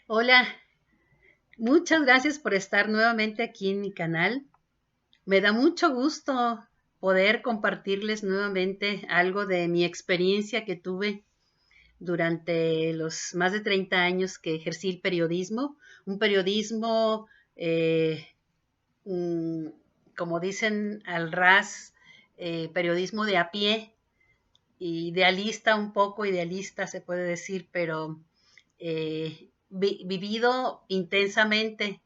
Hola, muchas gracias por estar nuevamente aquí en mi canal. Me da mucho gusto poder compartirles nuevamente algo de mi experiencia que tuve durante los más de 30 años que ejercí el periodismo, un periodismo, eh, mm, como dicen al ras, periodismo de a pie, idealista, un poco idealista se puede decir, pero vivido intensamente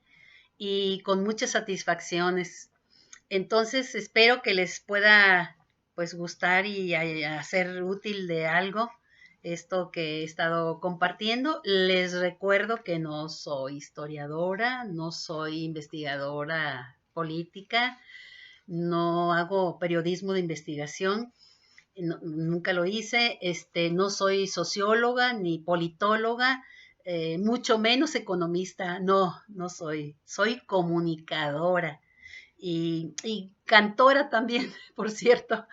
y con muchas satisfacciones. Entonces espero que les pueda pues gustar y hacer útil de algo esto que he estado compartiendo. Les recuerdo que no soy historiadora, no soy investigadora política, no hago periodismo de investigación, nunca lo hice, no soy socióloga ni politóloga, mucho menos economista, no soy comunicadora y cantora también, por cierto.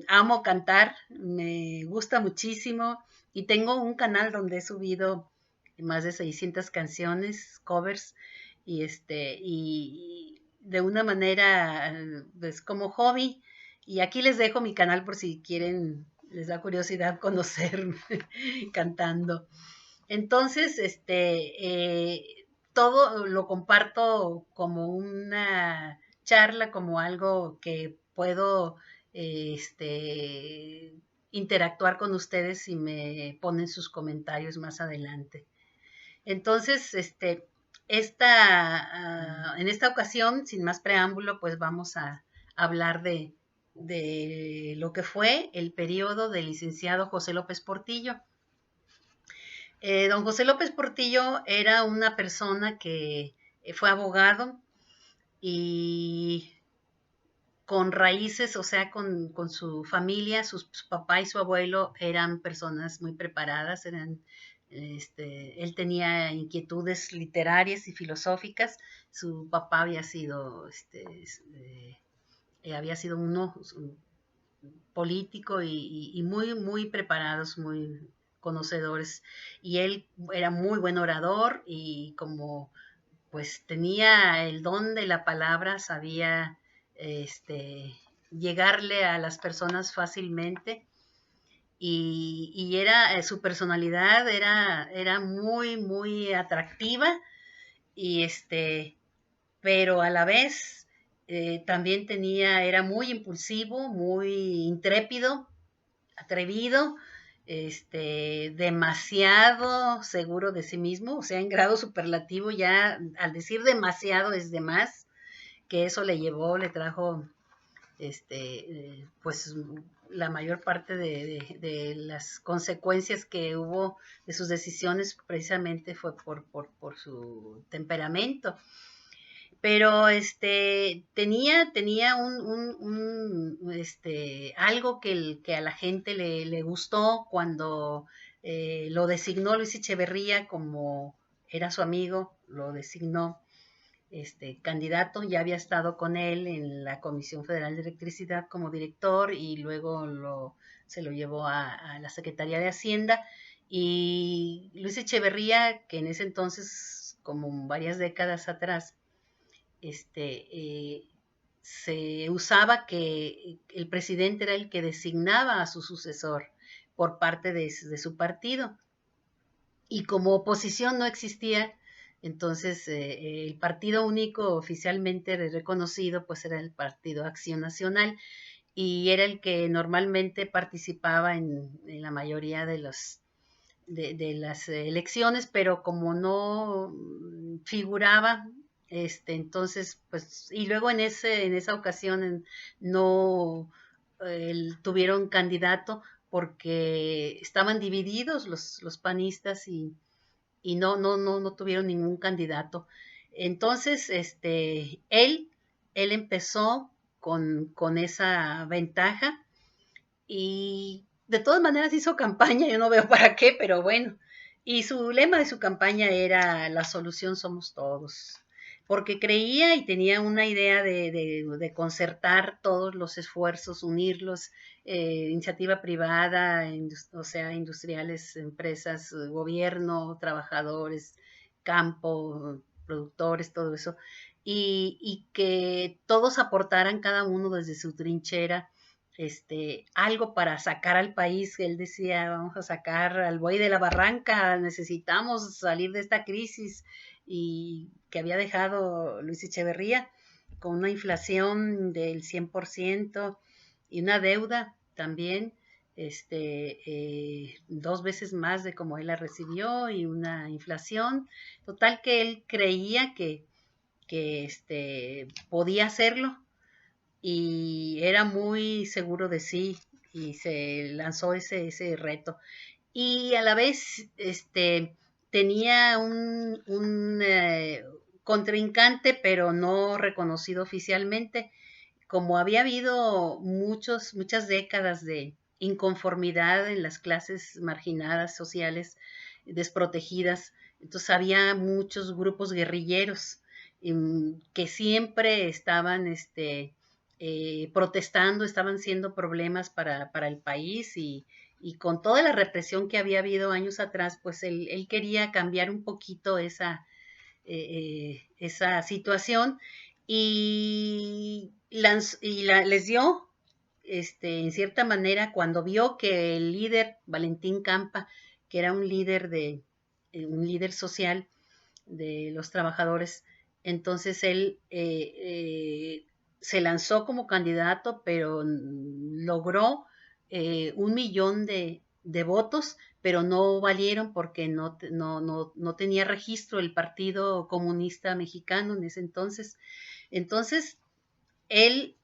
Amo cantar, me gusta muchísimo y tengo un canal donde he subido más de 600 canciones, covers, y de una manera, pues como hobby. Y aquí les dejo mi canal por si quieren, les da curiosidad conocerme cantando. Entonces, todo lo comparto como una charla, como algo que puedo, este, interactuar con ustedes si me ponen sus comentarios más adelante. Entonces, en esta ocasión, sin más preámbulo, pues vamos a hablar de lo que fue el periodo del licenciado José López Portillo. Don José López Portillo era una persona que fue abogado y con raíces, o sea, con su familia, su papá y su abuelo eran personas muy preparadas, él tenía inquietudes literarias y filosóficas. Su papá había sido uno político y muy, muy preparados, muy conocedores. Y él era muy buen orador y como pues tenía el don de la palabra, sabía llegarle a las personas fácilmente y era su personalidad era muy, muy atractiva y pero a la vez también era muy impulsivo, muy intrépido, atrevido, demasiado seguro de sí mismo, o sea, en grado superlativo, ya al decir demasiado es de más, que eso le trajo, pues la mayor parte de las consecuencias que hubo de sus decisiones precisamente fue por su temperamento. Pero tenía algo que a la gente le gustó cuando lo designó Luis Echeverría, como era su amigo, lo designó candidato. Ya había estado con él en la Comisión Federal de Electricidad como director y luego se lo llevó a la Secretaría de Hacienda. Y Luis Echeverría, que en ese entonces, como varias décadas atrás, se usaba que el presidente era el que designaba a su sucesor por parte de su partido. Y como oposición no existía, entonces el partido único oficialmente reconocido pues era el Partido Acción Nacional y era el que normalmente participaba en la mayoría de las elecciones, pero como no figuraba, entonces, pues, y luego en esa ocasión no tuvieron candidato porque estaban divididos los panistas y no tuvieron ningún candidato. Entonces, él empezó con esa ventaja y de todas maneras hizo campaña, yo no veo para qué, pero bueno. Y su lema de su campaña era la solución somos todos. porque creía y tenía una idea de concertar todos los esfuerzos, unirlos, iniciativa privada, o sea, industriales, empresas, gobierno, trabajadores, campo, productores, todo eso, y que todos aportaran cada uno desde su trinchera algo para sacar al país. Él decía, vamos a sacar al buey de la barranca, necesitamos salir de esta crisis y que había dejado Luis Echeverría con una inflación del 100% y una deuda también, 2 veces más de como él la recibió y una inflación. Total que él creía que podía hacerlo y era muy seguro de sí y se lanzó ese reto. Y a la vez tenía un contrincante, pero no reconocido oficialmente. Como había habido muchas décadas de inconformidad en las clases marginadas sociales, desprotegidas, entonces había muchos grupos guerrilleros que siempre estaban protestando, estaban siendo problemas para el país y con toda la represión que había habido años atrás, pues él quería cambiar un poquito esa situación y, les dio, en cierta manera, cuando vio que el líder, Valentín Campa, que era un líder social de los trabajadores, entonces él se lanzó como candidato, pero logró 1 millón de votos, pero no valieron porque no tenía registro el Partido Comunista Mexicano en ese entonces. Entonces, él,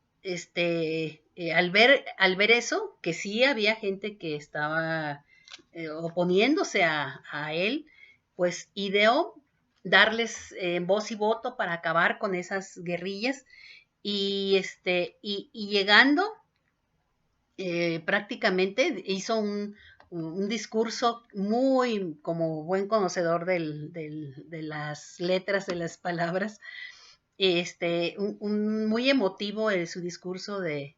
al ver eso, que sí había gente que estaba oponiéndose a él, pues ideó darles voz y voto para acabar con esas guerrillas y llegando prácticamente hizo un discurso muy como buen conocedor de las letras, de las palabras, muy emotivo su discurso de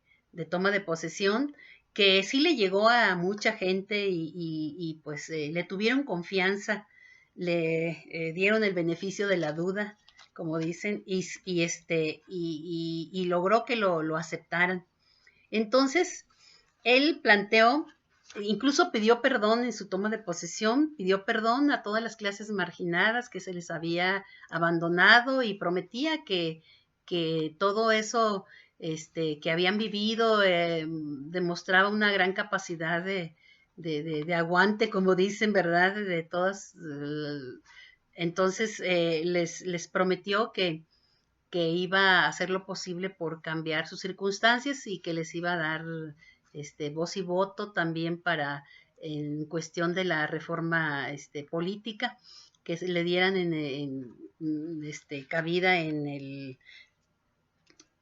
toma de posesión, que sí le llegó a mucha gente y pues le tuvieron confianza, le dieron el beneficio de la duda, como dicen, y logró que lo aceptaran. Entonces, él planteó, incluso pidió perdón en su toma de posesión, pidió perdón a todas las clases marginadas que se les había abandonado y prometía que todo eso que habían vivido demostraba una gran capacidad de aguante, como dicen, ¿verdad? De todas. Entonces, les prometió que iba a hacer lo posible por cambiar sus circunstancias y que les iba a dar voz y voto también para en cuestión de la reforma política, que se le dieran cabida en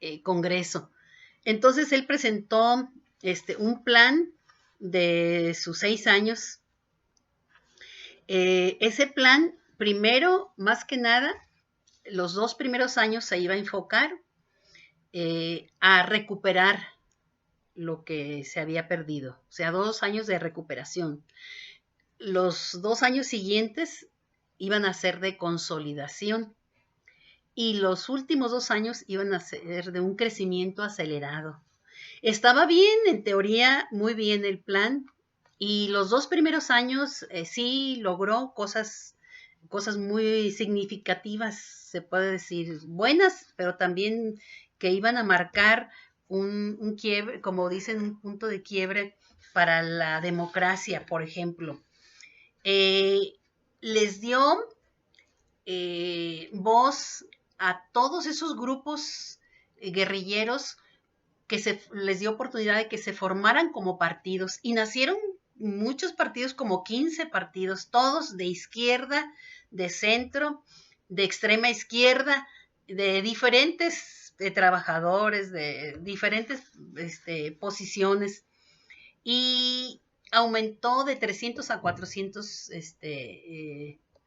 el Congreso. Entonces él presentó un plan de sus 6 años. Ese plan, primero, más que nada, los 2 primeros años se iba a enfocar a recuperar lo que se había perdido, o sea, 2 años de recuperación. Los 2 años siguientes iban a ser de consolidación y los últimos 2 años iban a ser de un crecimiento acelerado. Estaba bien, en teoría, muy bien el plan, y los 2 primeros años sí logró cosas muy significativas, se puede decir, buenas, pero también que iban a marcar un quiebre, como dicen, un punto de quiebre para la democracia, por ejemplo. Les dio voz a todos esos grupos guerrilleros que les dio oportunidad de que se formaran como partidos y nacieron muchos partidos, como 15 partidos, todos de izquierda, de centro, de extrema izquierda, de diferentes trabajadores, de diferentes posiciones, y aumentó de 300 a 400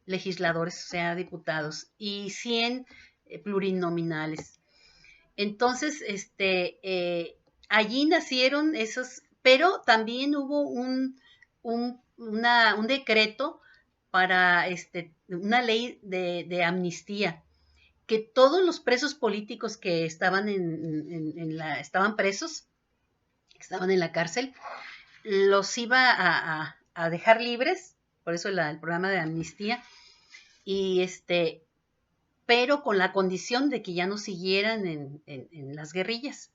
legisladores, o sea, diputados, y 100 plurinominales. Entonces, allí nacieron esos, pero también hubo un decreto para una ley de amnistía, que todos los presos políticos que estaban estaban presos, estaban en la cárcel, los iba a dejar libres, por eso el programa de amnistía, y pero con la condición de que ya no siguieran en las guerrillas.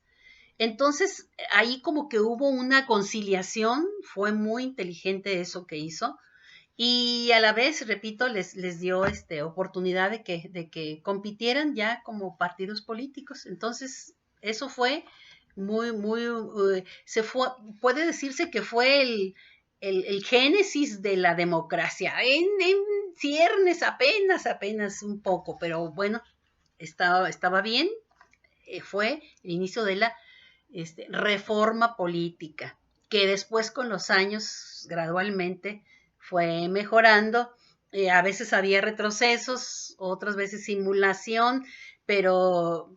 Entonces, ahí como que hubo una conciliación, fue muy inteligente eso que hizo, y a la vez, repito, les dio oportunidad de que compitieran ya como partidos políticos. Entonces, eso fue puede decirse que fue el génesis de la democracia, en ciernes apenas un poco, pero bueno, estaba bien, fue el inicio de la reforma política, que después con los años gradualmente fue mejorando. A veces había retrocesos, otras veces simulación, pero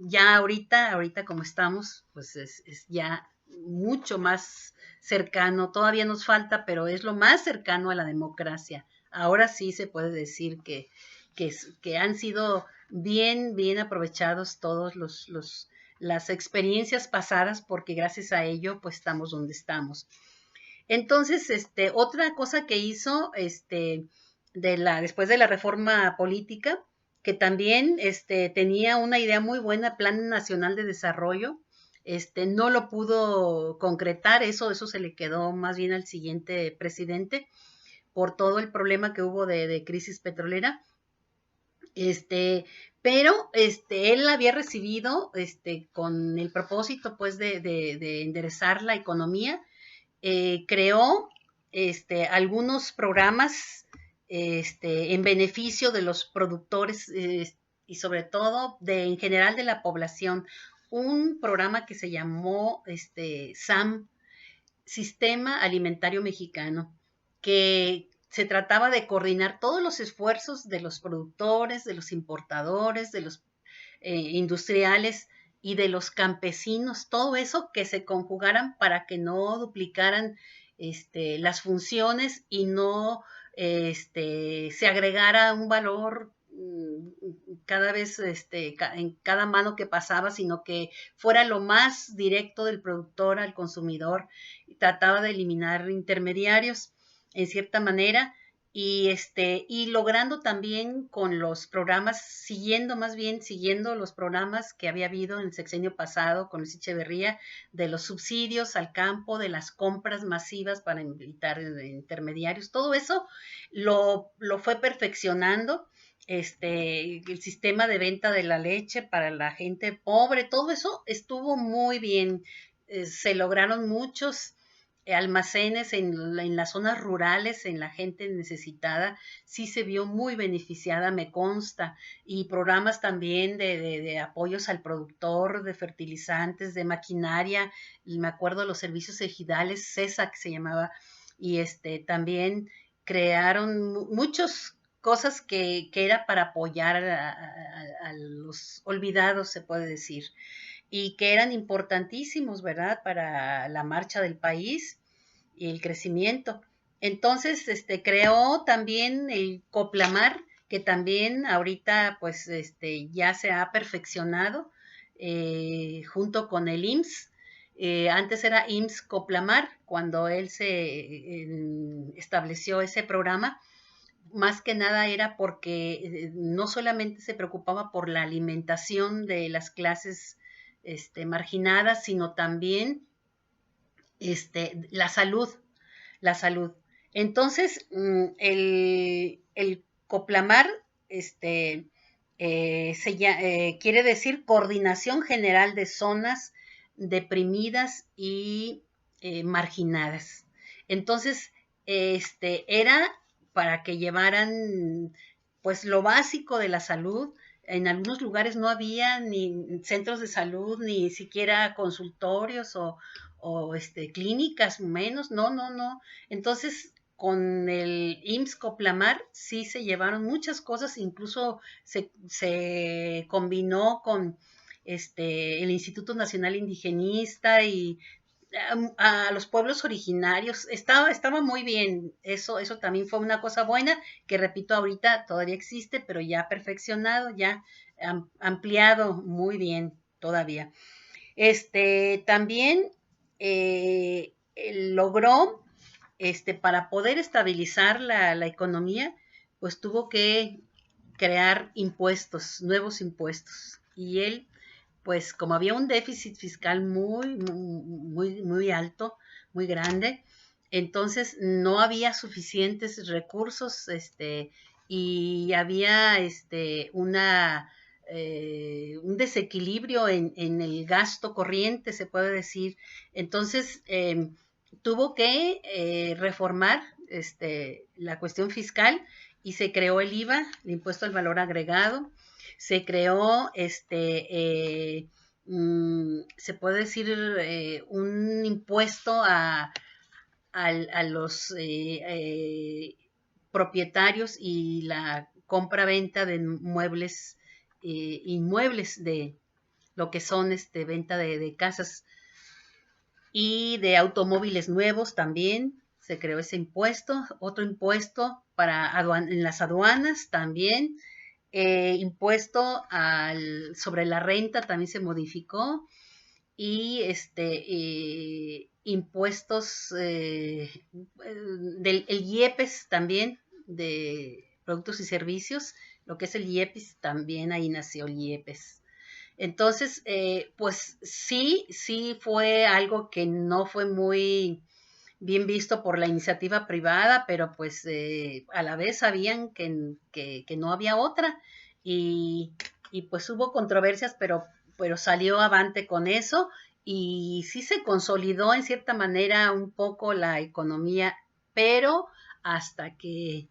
ya ahorita como estamos, pues es ya mucho más cercano, todavía nos falta, pero es lo más cercano a la democracia. Ahora sí se puede decir que han sido bien aprovechados todos las experiencias pasadas, porque gracias a ello pues estamos donde estamos. Entonces, otra cosa que hizo después de la reforma política, que también tenía una idea muy buena, Plan Nacional de Desarrollo, no lo pudo concretar, eso se le quedó más bien al siguiente presidente por todo el problema que hubo de crisis petrolera. Pero él había recibido, con el propósito pues de enderezar la economía, creó algunos programas en beneficio de los productores y sobre todo en general de la población. Un programa que se llamó SAM, Sistema Alimentario Mexicano, que se trataba de coordinar todos los esfuerzos de los productores, de los importadores, de los industriales y de los campesinos, todo eso que se conjugaran para que no duplicaran las funciones y no se agregara un valor cada vez en cada mano que pasaba, sino que fuera lo más directo del productor al consumidor. Trataba de eliminar intermediarios en cierta manera y logrando también con los programas, siguiendo los programas que había habido en el sexenio pasado con Luis Echeverría, de los subsidios al campo, de las compras masivas para evitar intermediarios, todo eso lo fue perfeccionando. El sistema de venta de la leche para la gente pobre, todo eso estuvo muy bien. Se lograron muchos almacenes en las zonas rurales, en la gente necesitada, sí se vio muy beneficiada, me consta, y programas también de apoyos al productor, de fertilizantes, de maquinaria, y me acuerdo los servicios ejidales, CESA que se llamaba, y también crearon muchas cosas que era para apoyar a los olvidados, se puede decir, y que eran importantísimos, ¿verdad?, para la marcha del país y el crecimiento. Entonces, creó también el Coplamar, que también ahorita, pues, ya se ha perfeccionado junto con el IMSS. Antes era IMSS Coplamar, cuando él se estableció ese programa, más que nada era porque no solamente se preocupaba por la alimentación de las clases marginadas, sino también la salud, la salud. Entonces, el Coplamar quiere decir Coordinación General de Zonas Deprimidas y Marginadas. Entonces, era para que llevaran pues lo básico de la salud. En algunos lugares no había ni centros de salud, ni siquiera consultorios o clínicas menos, no. Entonces, con el IMSS Coplamar sí se llevaron muchas cosas, incluso se combinó con el Instituto Nacional Indigenista y a los pueblos originarios. Estaba muy bien. Eso también fue una cosa buena, que repito, ahorita todavía existe, pero ya perfeccionado, ya ampliado muy bien todavía. También logró, para poder estabilizar la economía, pues tuvo que crear impuestos, nuevos impuestos. Y él, pues como había un déficit fiscal muy alto, muy grande, entonces no había suficientes recursos, y había un desequilibrio en el gasto corriente, se puede decir. Entonces, tuvo que reformar la cuestión fiscal y se creó el IVA, el impuesto al valor agregado, se creó se puede decir un impuesto a los propietarios y la compra-venta de muebles, inmuebles, de lo que son venta de casas y de automóviles nuevos también. Se creó ese impuesto, otro impuesto en las aduanas también, impuesto sobre la renta también se modificó, y impuestos el IEPES también, de productos y servicios, lo que es el IEPES, también ahí nació el IEPES. Entonces, pues sí fue algo que no fue muy bien visto por la iniciativa privada, pero pues a la vez sabían que no había otra, y, y pues hubo controversias, pero salió avante con eso, y sí se consolidó en cierta manera un poco la economía, pero hasta que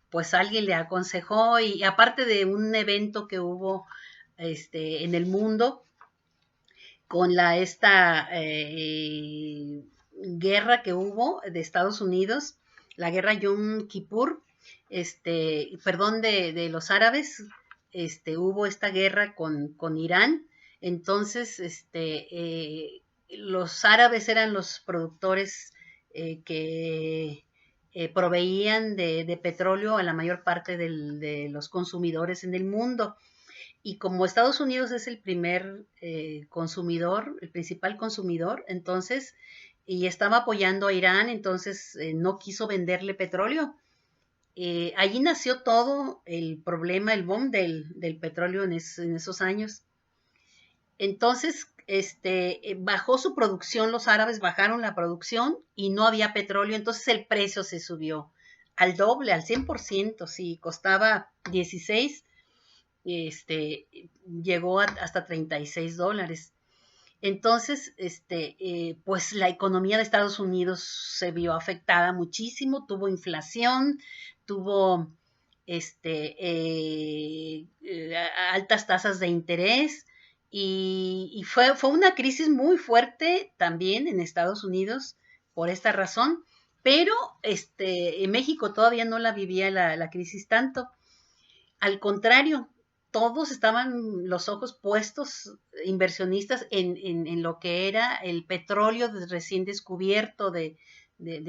pues alguien le aconsejó, y aparte de un evento que hubo en el mundo con esta guerra que hubo de Estados Unidos, la guerra Yom Kippur, perdón, de los árabes, hubo esta guerra con Irán. Entonces, los árabes eran los productores que proveían de petróleo a la mayor parte de los consumidores en el mundo. Y como Estados Unidos es el primer consumidor, el principal consumidor, entonces, y estaba apoyando a Irán, entonces no quiso venderle petróleo. Allí nació todo el problema, el boom del petróleo en esos años. Entonces, bajó su producción, los árabes bajaron la producción y no había petróleo, entonces el precio se subió al doble, al 100%, si costaba 16, llegó hasta $36. Entonces, pues la economía de Estados Unidos se vio afectada muchísimo, tuvo inflación, tuvo altas tasas de interés, y fue una crisis muy fuerte también en Estados Unidos por esta razón, pero en México todavía no la vivía la crisis tanto. Al contrario, todos estaban los ojos puestos, inversionistas, en lo que era el petróleo recién descubierto de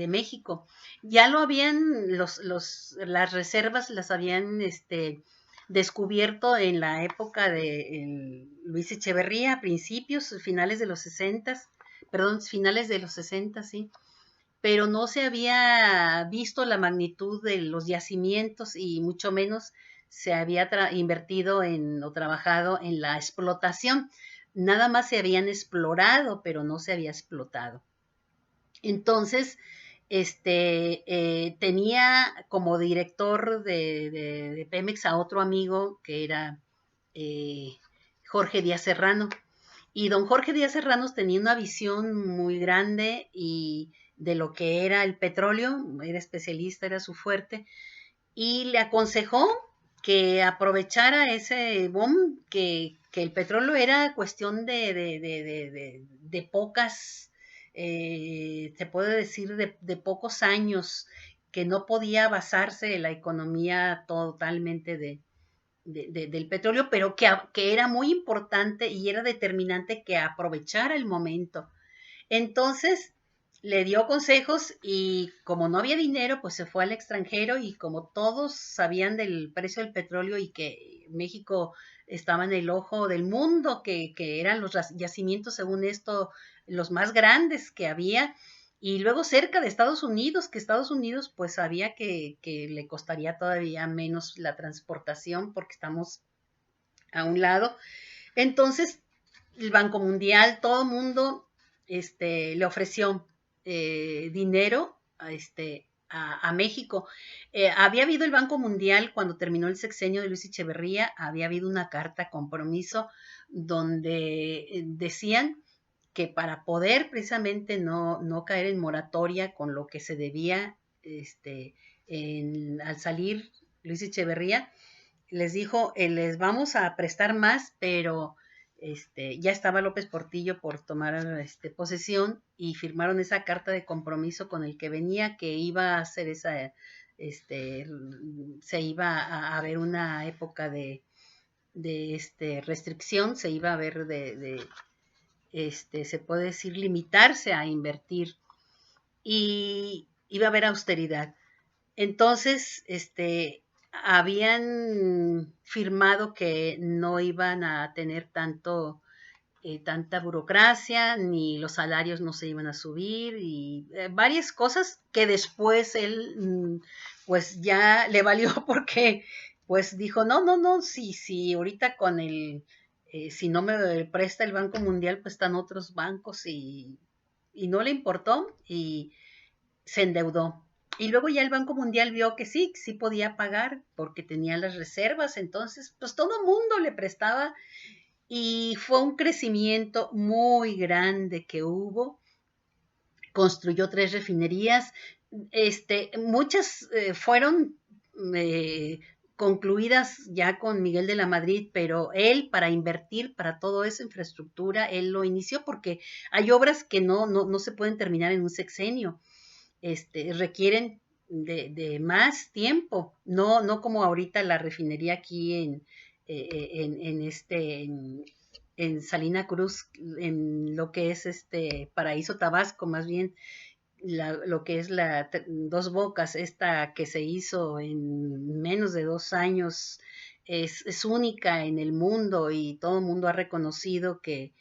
México. Ya lo habían, las reservas las habían descubierto en la época de Luis Echeverría, principios, finales de los 60, perdón, finales de los 60, sí, pero no se había visto la magnitud de los yacimientos, y mucho menos se había invertido o trabajado en la explotación. Nada más se habían explorado, pero no se había explotado. Entonces, tenía como director de Pemex a otro amigo que era Jorge Díaz Serrano. Y don Jorge Díaz Serrano tenía una visión muy grande y de lo que era el petróleo, era especialista, era su fuerte, y le aconsejó que aprovechara ese boom, que el petróleo era cuestión de pocas se puede decir, de pocos años, que no podía basarse la economía totalmente del petróleo, pero que era muy importante y era determinante que aprovechara el momento. Entonces le dio consejos y como no había dinero, pues se fue al extranjero y como todos sabían del precio del petróleo y que México estaba en el ojo del mundo, que eran los yacimientos, según esto, los más grandes que había, y luego cerca de Estados Unidos, que Estados Unidos pues sabía que le costaría todavía menos la transportación porque estamos a un lado. Entonces, el Banco Mundial, todo el mundo le ofreció dinero a México. Había habido el Banco Mundial cuando terminó el sexenio de Luis Echeverría, había habido una carta compromiso donde decían que para poder precisamente no caer en moratoria con lo que se debía al salir Luis Echeverría, les dijo, les vamos a prestar más, pero ya estaba López Portillo por tomar posesión y firmaron esa carta de compromiso con el que venía, que iba a hacer se iba a ver una época de restricción, se iba a ver se puede decir, limitarse a invertir y iba a haber austeridad. Entonces, habían firmado que no iban a tener tanta burocracia, ni los salarios no se iban a subir, y varias cosas que después él, pues ya le valió porque, pues dijo, no, sí, ahorita si no me presta el Banco Mundial, pues están otros bancos y no le importó y se endeudó. Y luego ya el Banco Mundial vio que sí podía pagar porque tenía las reservas, entonces pues todo el mundo le prestaba y fue un crecimiento muy grande que hubo. Construyó 3 refinerías, muchas fueron eh, concluidas ya con Miguel de la Madrid, pero él para invertir para toda esa infraestructura, él lo inició porque hay obras que no se pueden terminar en un sexenio, requieren más tiempo, no como ahorita la refinería aquí en Salina Cruz, en lo que es Paraíso Tabasco, más bien lo que es Dos Bocas, esta que se hizo en menos de 2 años, es única en el mundo y todo el mundo ha reconocido que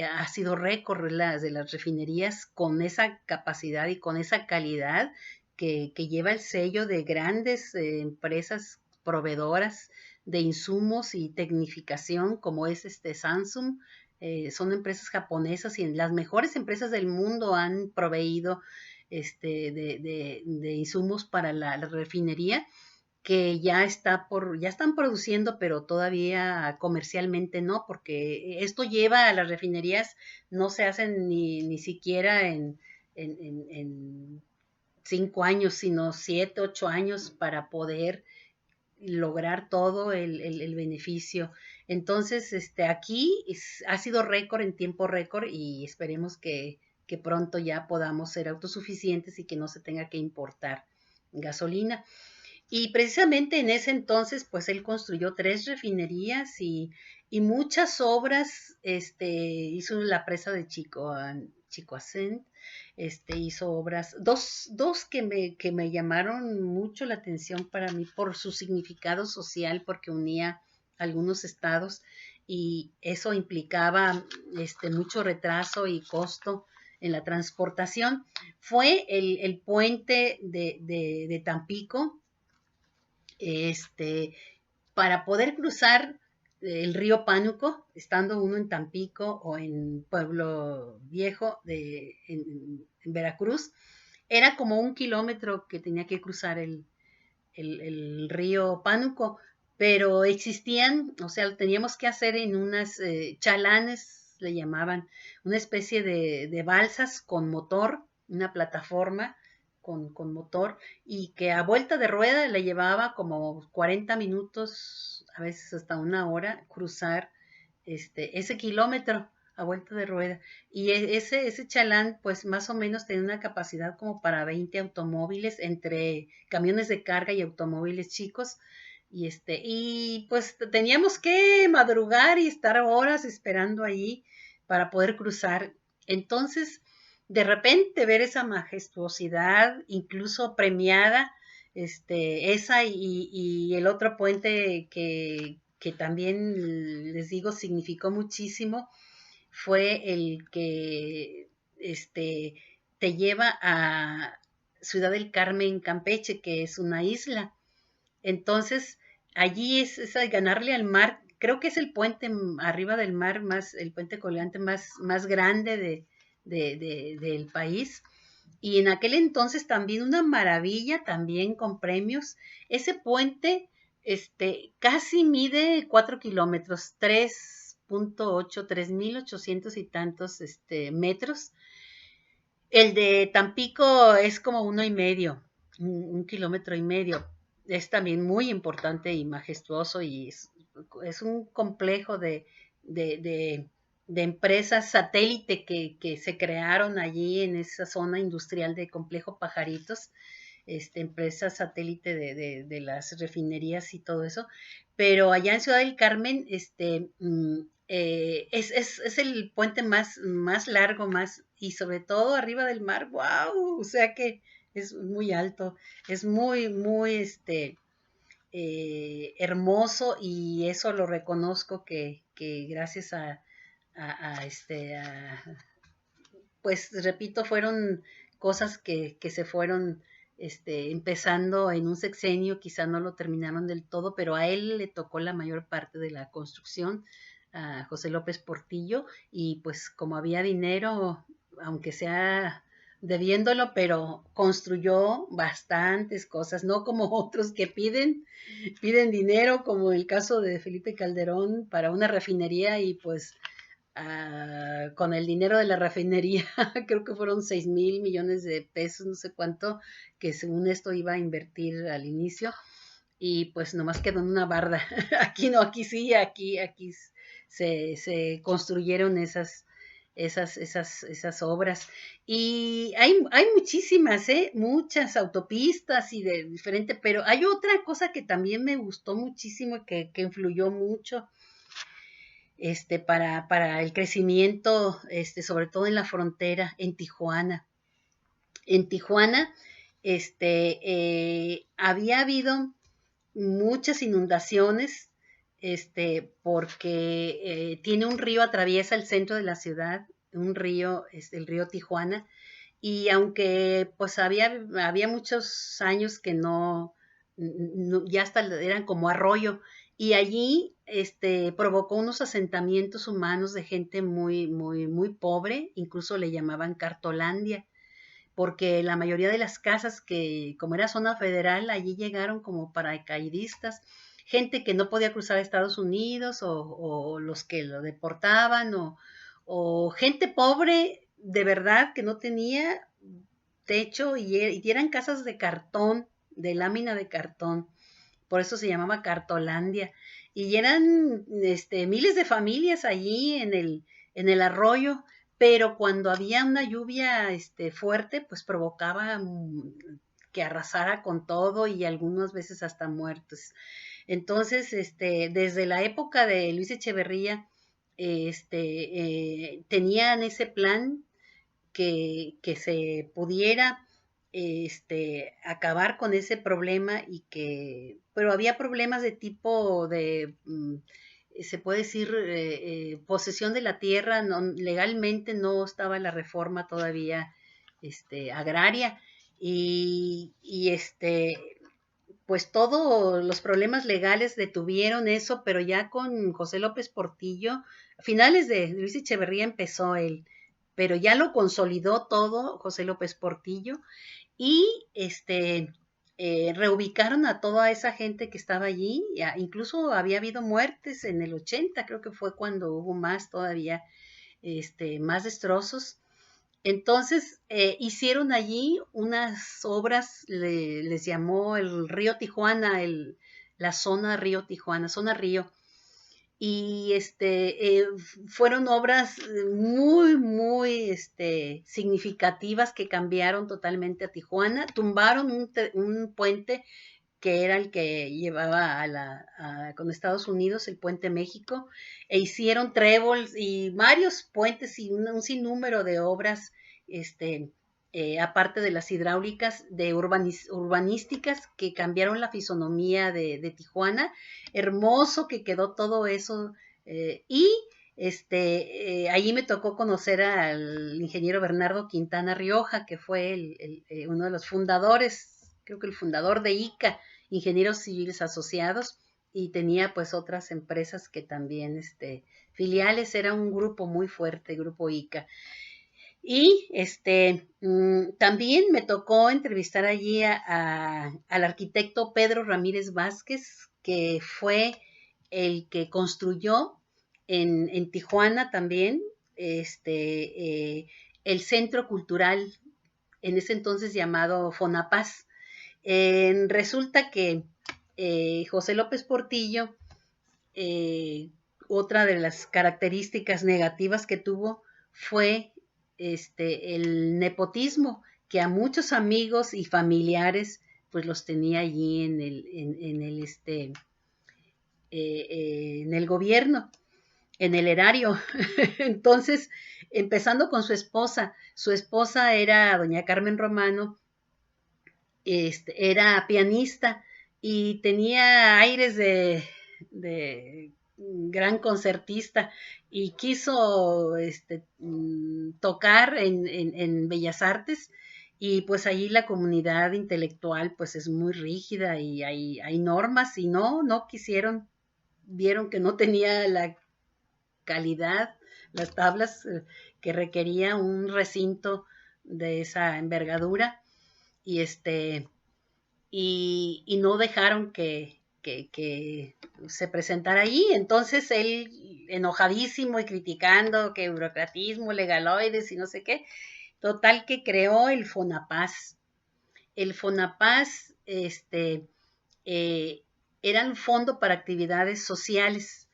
ha sido récord de las refinerías con esa capacidad y con esa calidad que lleva el sello de grandes empresas proveedoras de insumos y tecnificación como es Samsung. Son empresas japonesas y las mejores empresas del mundo han proveído de insumos para la refinería que ya están produciendo, pero todavía comercialmente no, porque esto lleva a las refinerías, no se hacen ni siquiera en 5 años, sino 7, 8 años para poder lograr todo el beneficio. Entonces, aquí ha sido récord en tiempo récord y esperemos que pronto ya podamos ser autosuficientes y que no se tenga que importar gasolina. Y precisamente en ese entonces, pues él construyó 3 refinerías y muchas obras, hizo la presa de Chicoacén, hizo obras, dos que me llamaron mucho la atención para mí por su significado social, porque unía algunos estados y eso implicaba mucho retraso y costo en la transportación. Fue el puente de Tampico, este, para poder cruzar el río Pánuco, estando uno en Tampico o en Pueblo Viejo en Veracruz, era como 1 kilómetro que tenía que cruzar el río Pánuco, pero existían, o sea, lo teníamos que hacer en unas chalanes, le llamaban, una especie de balsas con motor, una plataforma con motor, y que a vuelta de rueda le llevaba como 40 minutos, a veces hasta 1 hora, cruzar ese kilómetro. a vuelta de rueda. Y ese chalán, pues más o menos tenía una capacidad como para 20 automóviles, entre camiones de carga y automóviles chicos. Y pues teníamos que madrugar y estar horas esperando ahí para poder cruzar. Entonces, de repente ver esa majestuosidad, incluso premiada, esa y el otro puente que también les digo significó muchísimo, fue el que te lleva a Ciudad del Carmen, Campeche, que es una isla. Entonces, allí es ganarle al mar. Creo que es el puente arriba del mar, más, el puente colgante más grande del país. Y en aquel entonces también una maravilla, también con premios. Ese puente, casi mide 4 kilómetros, 3.8, 3.800 y tantos, metros. El de Tampico es como 1,5, un kilómetro y medio. Es también muy importante y majestuoso y es un complejo de, de, de empresas satélite que se crearon allí en esa zona industrial de Complejo Pajaritos, empresas satélite de las refinerías y todo eso. Pero allá en Ciudad del Carmen, es el puente más largo, más, y sobre todo arriba del mar, wow, o sea que es muy alto, es muy, hermoso, y eso lo reconozco que gracias pues repito, fueron cosas que se fueron empezando en un sexenio, quizá no lo terminaron del todo, pero a él le tocó la mayor parte de la construcción, a José López Portillo, y pues como había dinero, aunque sea debiéndolo, pero construyó bastantes cosas, no como otros que piden dinero, como el caso de Felipe Calderón para una refinería, y pues con el dinero de la refinería, creo que fueron 6,000 millones de pesos, no sé cuánto, que según esto iba a invertir al inicio, y pues nomás quedó en una barda. Aquí no, aquí sí, aquí se construyeron esas obras. Y hay muchísimas, muchas autopistas y de diferente, pero hay otra cosa que también me gustó muchísimo y que influyó mucho, para el crecimiento, sobre todo en la frontera, en Tijuana. En Tijuana, había habido muchas inundaciones, porque tiene un río, atraviesa el centro de la ciudad, un río, el río Tijuana, y aunque pues había muchos años que ya hasta eran como arroyo, y allí provocó unos asentamientos humanos de gente muy, muy, muy pobre, incluso le llamaban Cartolandia, porque la mayoría de las casas que, como era zona federal, allí llegaron como paracaidistas, gente que no podía cruzar a Estados Unidos, o los que lo deportaban, o gente pobre de verdad que no tenía techo, y eran casas de cartón, de lámina de cartón, por eso se llamaba Cartolandia, y eran miles de familias allí en el arroyo, pero cuando había una lluvia fuerte, pues provocaba que arrasara con todo, y algunas veces hasta muertes. Entonces, desde la época de Luis Echeverría, tenían ese plan que se pudiera acabar con ese problema, pero había problemas de tipo se puede decir, posesión de la tierra, legalmente no estaba la reforma todavía, agraria, y pues todos los problemas legales detuvieron eso, pero ya con José López Portillo, a finales de Luis Echeverría empezó él, pero ya lo consolidó todo José López Portillo, y reubicaron a toda esa gente que estaba allí, incluso había habido muertes en el 80, creo que fue cuando hubo más todavía, más destrozos. Entonces, hicieron allí unas obras, les llamó el río Tijuana, la zona río Tijuana, zona río, y fueron obras muy, muy significativas que cambiaron totalmente a Tijuana. Tumbaron un puente que era el que llevaba con Estados Unidos, el Puente México, e hicieron tréboles y varios puentes y un sinnúmero de obras, aparte de las hidráulicas, de urbanísticas, que cambiaron la fisonomía de Tijuana. Hermoso que quedó todo eso. Y allí me tocó conocer al ingeniero Bernardo Quintana Rioja, que fue uno de los fundadores, creo que el fundador de ICA, Ingenieros Civiles Asociados, y tenía pues otras empresas que también, filiales. Era un grupo muy fuerte, Grupo ICA. Y también me tocó entrevistar allí al arquitecto Pedro Ramírez Vázquez, que fue el que construyó en Tijuana también el Centro Cultural, en ese entonces llamado Fonapaz. Resulta que José López Portillo, eh, otra de las características negativas que tuvo fue el nepotismo, que a muchos amigos y familiares pues los tenía allí en el gobierno, en el erario. Entonces, empezando con su esposa era doña Carmen Romano, era pianista y tenía aires de gran concertista, y quiso tocar en Bellas Artes, y pues allí la comunidad intelectual pues es muy rígida y hay normas, y no quisieron, vieron que no tenía la calidad, las tablas que requería un recinto de esa envergadura, y y no dejaron que se presentara allí. Entonces él, enojadísimo y criticando que burocratismo, legaloides y no sé qué, total que creó el Fonapaz. El Fonapaz eh, era un fondo para actividades sociales,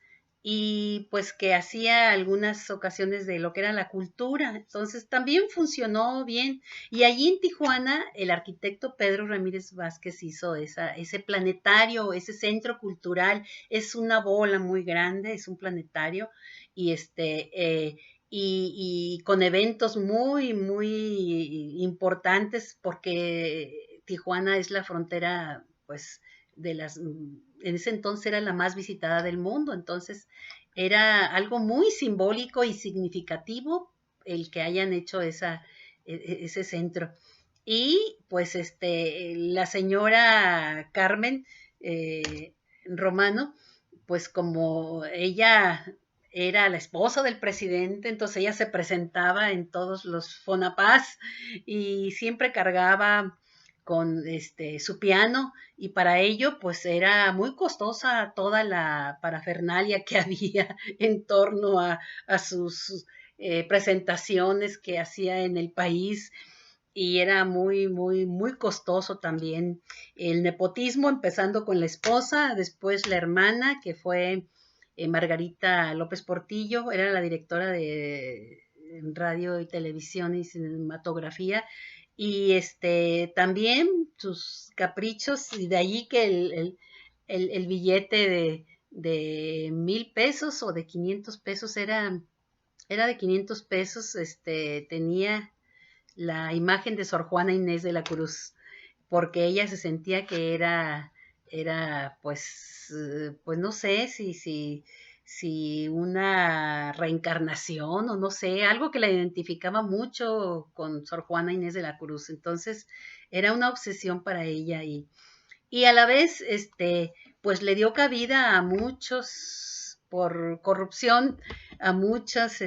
y pues que hacía algunas ocasiones de lo que era la cultura. Entonces también funcionó bien. Y allí en Tijuana el arquitecto Pedro Ramírez Vázquez hizo ese planetario, ese centro cultural. Es una bola muy grande, es un planetario, y y con eventos muy, muy importantes, porque Tijuana es la frontera, pues, en ese entonces era la más visitada del mundo. Entonces era algo muy simbólico y significativo el que hayan hecho ese centro. Y pues la señora Carmen Romano, pues como ella era la esposa del presidente, entonces ella se presentaba en todos los Fonapaz y siempre cargaba con su piano, y para ello pues era muy costosa toda la parafernalia que había en torno a sus presentaciones que hacía en el país, y era muy, muy, muy costoso también el nepotismo, empezando con la esposa, después la hermana, que fue Margarita López Portillo, era la directora de radio y televisión y cinematografía, y también sus caprichos, y de allí que el billete de 1,000 pesos o de 500 pesos era de 500 pesos, tenía la imagen de Sor Juana Inés de la Cruz, porque ella se sentía que era pues, pues no sé si una reencarnación, o no sé, algo que la identificaba mucho con Sor Juana Inés de la Cruz. Entonces era una obsesión para ella, y a la vez, pues le dio cabida a muchos, por corrupción, a muchas,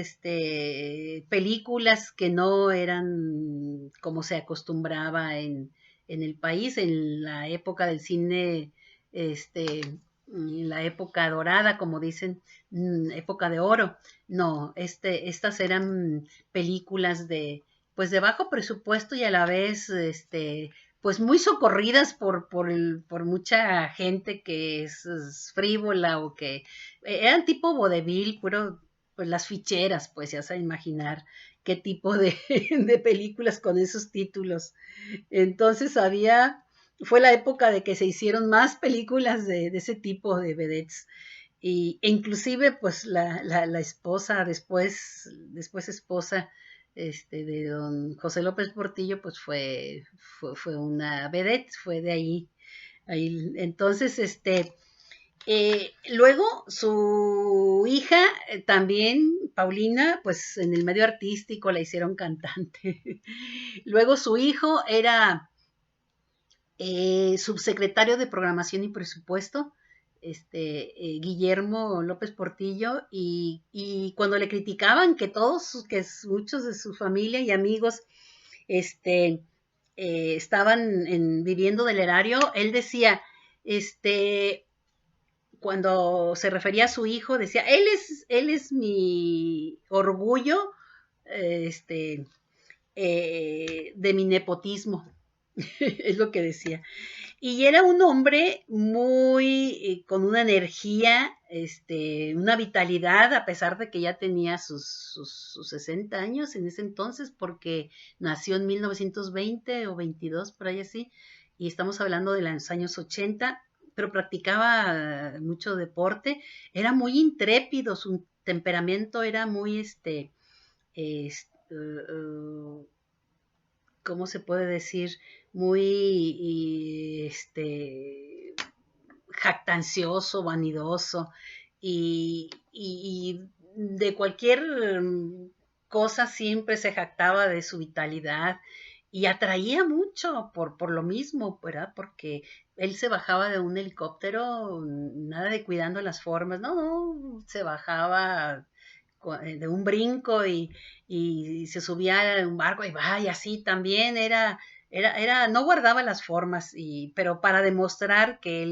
películas que no eran como se acostumbraba en el país, en la época del cine, en la época dorada, como dicen, época de oro. No, estas eran películas pues de bajo presupuesto, y a la vez, pues muy socorridas por mucha gente que es frívola o que eran tipo vodevil, puro, pues las ficheras, pues ya se imaginar qué tipo de, de películas con esos títulos. Entonces fue la época de que se hicieron más películas de ese tipo de vedettes. E inclusive, pues, la esposa, después esposa de don José López Portillo, pues fue una vedette, fue de ahí. Entonces, luego su hija también, Paulina, pues en el medio artístico la hicieron cantante. Luego su hijo era subsecretario de Programación y Presupuesto, Guillermo López Portillo, y cuando le criticaban que muchos de su familia y amigos, este, estaban viviendo del erario, él decía, cuando se refería a su hijo, decía, él es mi orgullo, de mi nepotismo, es lo que decía. Y era un hombre muy, con una energía, una vitalidad, a pesar de que ya tenía sus 60 años en ese entonces, porque nació en 1920 o 22, por ahí así, y estamos hablando de los años 80, pero practicaba mucho deporte, era muy intrépido, su temperamento era muy, ¿cómo se puede decir? Muy, jactancioso, vanidoso y de cualquier cosa siempre se jactaba de su vitalidad y atraía mucho por lo mismo, ¿verdad? Porque él se bajaba de un helicóptero, nada de cuidando las formas, no, se bajaba de un brinco y se subía a un barco y vaya, así también no guardaba las formas, pero para demostrar que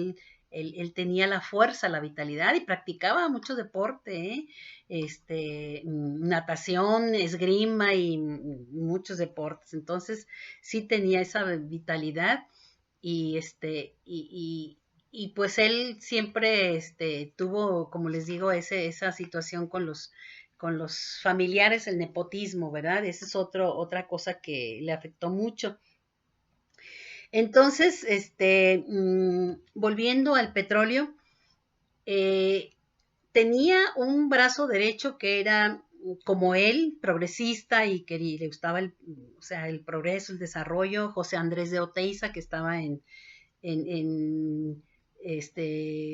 él tenía la fuerza, la vitalidad y practicaba mucho deporte, ¿eh? Natación, esgrima y muchos deportes. Entonces, sí tenía esa vitalidad y y pues él siempre tuvo, como les digo, esa situación con los familiares, el nepotismo, ¿verdad? Esa es otra cosa que le afectó mucho. Entonces, volviendo al petróleo, eh, tenía un brazo derecho que era como él, progresista y que le gustaba o sea, el progreso, el desarrollo, José Andrés de Oteiza, que estaba en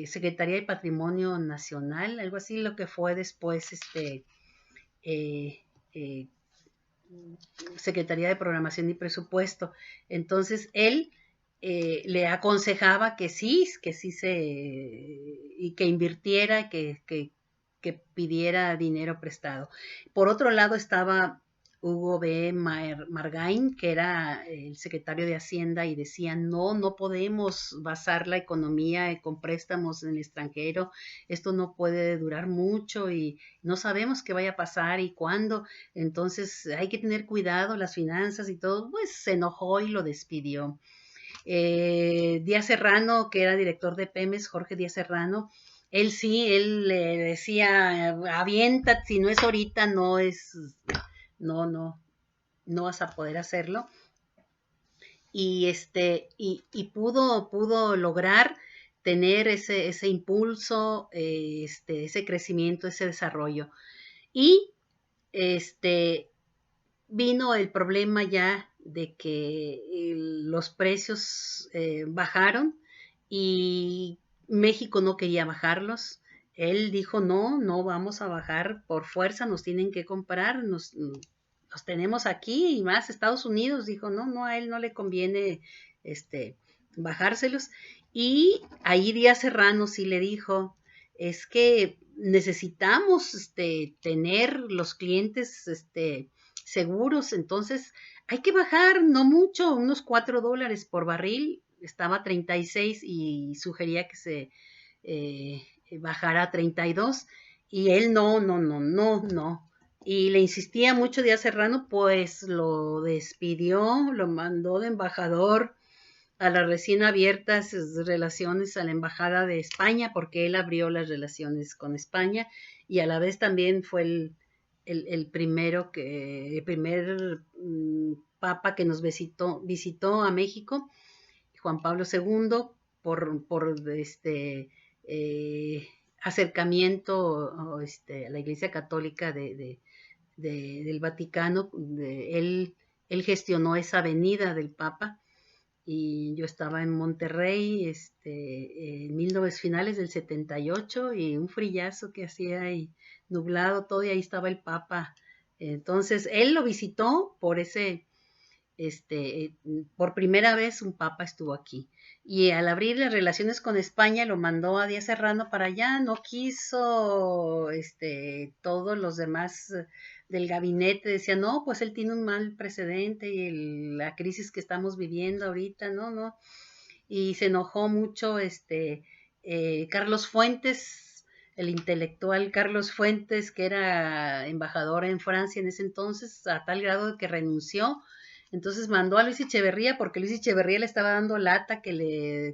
Secretaría de Patrimonio Nacional, algo así, lo que fue después eh, eh, Secretaría de Programación y Presupuesto. Entonces, él le aconsejaba que sí y que invirtiera, que pidiera dinero prestado. Por otro lado estaba Hugo B. Margain, que era el secretario de Hacienda, y decía, no podemos basar la economía con préstamos en el extranjero, esto no puede durar mucho y no sabemos qué vaya a pasar y cuándo, entonces hay que tener cuidado, las finanzas y todo, pues se enojó y lo despidió. Díaz Serrano, que era director de Pemex, Jorge Díaz Serrano, él le decía, avienta, si no es ahorita, no, no, no vas a poder hacerlo. Y pudo lograr tener ese impulso, ese crecimiento, ese desarrollo. Y vino el problema ya de que los precios bajaron y México no quería bajarlos. Él dijo, no vamos a bajar por fuerza, nos tienen que comprar, los tenemos aquí y más Estados Unidos. Dijo, no, a él no le conviene bajárselos. Y ahí Díaz Serrano sí le dijo, es que necesitamos tener los clientes seguros, entonces hay que bajar, no mucho, unos $4 por barril, estaba 36 y sugería que se bajara a 32 y él no. Y le insistía mucho Díaz Serrano, pues lo despidió, lo mandó de embajador a las recién abiertas relaciones a la Embajada de España, porque él abrió las relaciones con España y a la vez también fue el primero el primer papa que nos visitó a México, Juan Pablo II, por eh, acercamiento a la Iglesia Católica del Vaticano. Él gestionó esa venida del Papa y yo estaba en Monterrey, en finales del 78 y un frillazo que hacía y nublado todo y ahí estaba el Papa. Entonces, él lo visitó este, por primera vez un papa estuvo aquí. Y al abrir las relaciones con España lo mandó a Díaz Serrano para allá, no quiso, todos los demás del gabinete decían, no, pues él tiene un mal precedente y la crisis que estamos viviendo ahorita, no, no. Y se enojó mucho, Carlos Fuentes, el intelectual Carlos Fuentes, que era embajador en Francia en ese entonces, a tal grado de que renunció. Entonces mandó a Luis Echeverría porque Luis Echeverría le estaba dando lata,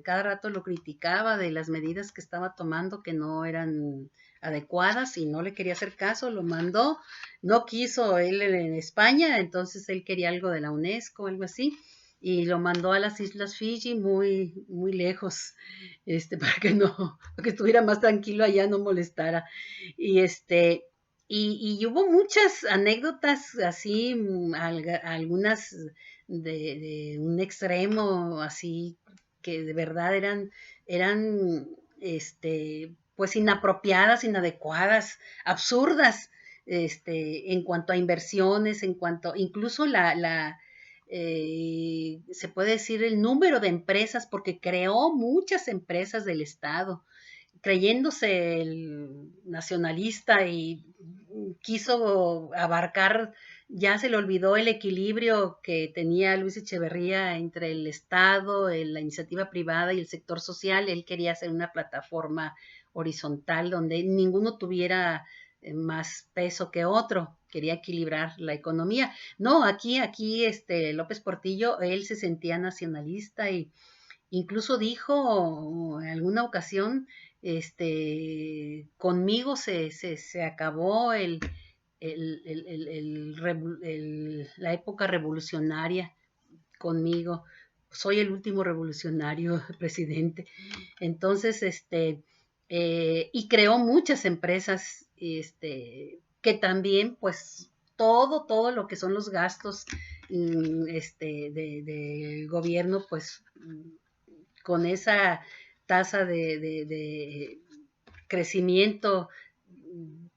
cada rato lo criticaba de las medidas que estaba tomando que no eran adecuadas y no le quería hacer caso, lo mandó, no quiso él en España, entonces él quería algo de la UNESCO, algo así, y lo mandó a las Islas Fiji muy, muy lejos, para que estuviera más tranquilo allá, no molestara. Y y hubo muchas anécdotas así, algunas de un extremo así que de verdad eran, pues inapropiadas, inadecuadas, absurdas, en cuanto a inversiones, en cuanto, incluso se puede decir el número de empresas, porque creó muchas empresas del Estado, creyéndose el nacionalista y quiso abarcar, ya se le olvidó el equilibrio que tenía Luis Echeverría entre el Estado, la iniciativa privada y el sector social. Él quería hacer una plataforma horizontal donde ninguno tuviera más peso que otro, quería equilibrar la economía. No, aquí, López Portillo, él se sentía nacionalista y incluso dijo en alguna ocasión, conmigo se acabó la época revolucionaria conmigo. Soy el último revolucionario, presidente. Entonces, y creó muchas empresas, que también, pues, todo lo que son los gastos, del gobierno, pues, con esa tasa de crecimiento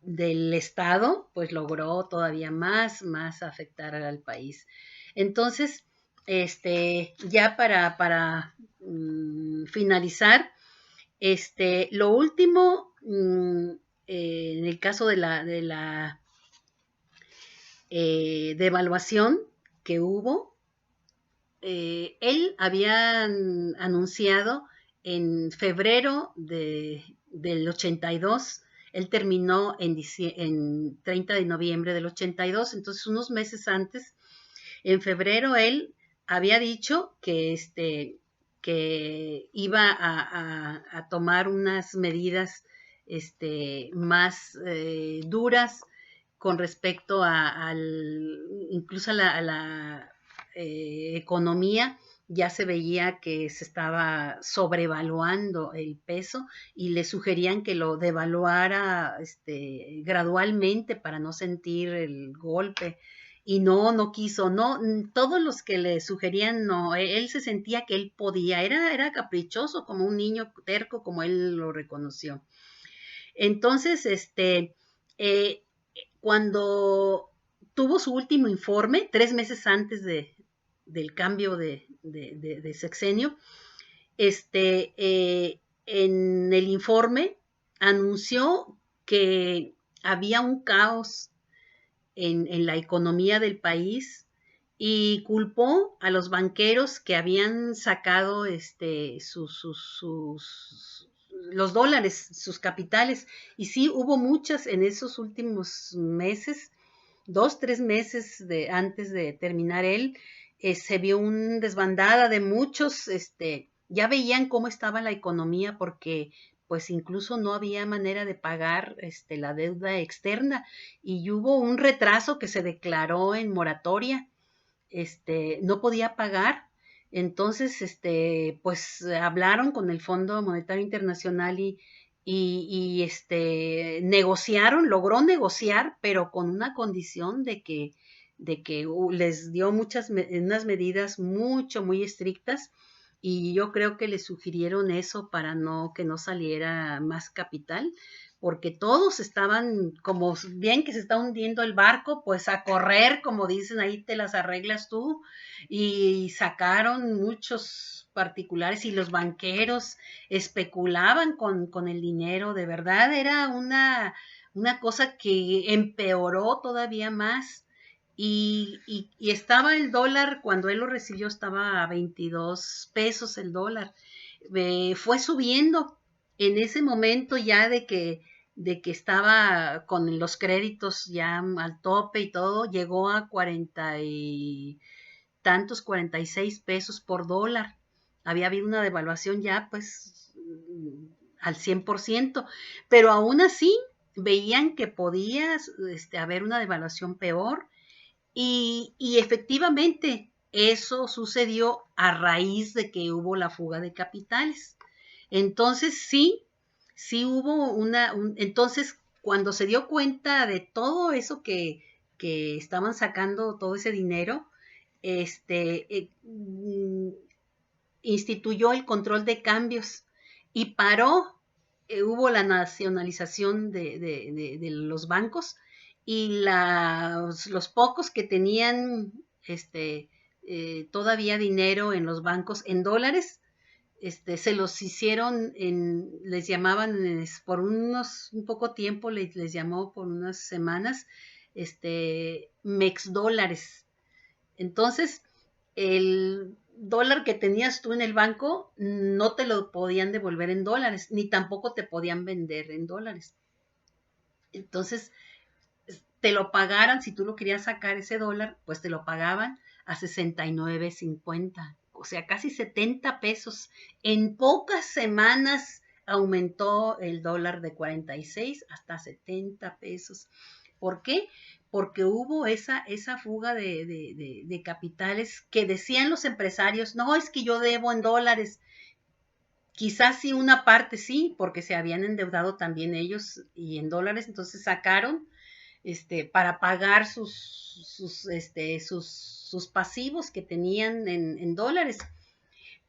del Estado, pues logró todavía más afectar al país. Entonces, ya para finalizar, lo último, en el caso de la devaluación que hubo, él había anunciado en febrero del 82, él terminó en 30 de noviembre del 82, entonces unos meses antes, en febrero, él había dicho que iba a tomar unas medidas más duras con respecto incluso a la economía. Ya se veía que se estaba sobrevaluando el peso y le sugerían que lo devaluara gradualmente para no sentir el golpe. Y no quiso, no, todos los que le sugerían, no, él se sentía que él podía, era caprichoso, como un niño terco, como él lo reconoció. Entonces, eh, cuando tuvo su último informe, 3 meses antes del cambio de sexenio, en el informe anunció que había un caos en la economía del país y culpó a los banqueros que habían sacado los dólares, sus capitales. Y sí, hubo muchas en esos últimos meses, 2, 3 meses antes de terminar él, se vio una desbandada de muchos, ya veían cómo estaba la economía porque pues incluso no había manera de pagar la deuda externa y hubo un retraso que se declaró en moratoria, no podía pagar. Entonces, pues hablaron con el Fondo Monetario Internacional y negociaron, logró negociar, pero con una condición de que les dio unas medidas muy estrictas y yo creo que les sugirieron eso para que no saliera más capital, porque todos estaban, como bien que se está hundiendo el barco, pues a correr, como dicen, ahí te las arreglas tú, y sacaron muchos particulares y los banqueros especulaban con el dinero, de verdad era una cosa que empeoró todavía más. Y estaba el dólar, cuando él lo recibió estaba a 22 pesos el dólar. Fue subiendo en ese momento ya de que estaba con los créditos ya al tope y todo, llegó a 46 pesos por dólar. Había habido una devaluación ya pues al 100%, pero aún así veían que podía haber una devaluación peor y efectivamente eso sucedió a raíz de que hubo la fuga de capitales. Entonces sí hubo entonces cuando se dio cuenta de todo eso que estaban sacando todo ese dinero, instituyó el control de cambios y paró, hubo la nacionalización de los bancos y los pocos que tenían todavía dinero en los bancos en dólares, se los hicieron, les llamaban por un poco tiempo, les llamó por unas semanas, mex dólares. Entonces, el dólar que tenías tú en el banco no te lo podían devolver en dólares, ni tampoco te podían vender en dólares. Entonces, te lo pagaran, si tú lo querías sacar ese dólar, pues te lo pagaban a 69.50, o sea, casi 70 pesos. En pocas semanas aumentó el dólar de 46 hasta 70 pesos. ¿Por qué? Porque hubo esa fuga de capitales que decían los empresarios, no, es que yo debo en dólares. Quizás sí una parte sí, porque se habían endeudado también ellos y en dólares, entonces sacaron para pagar sus pasivos que tenían en dólares.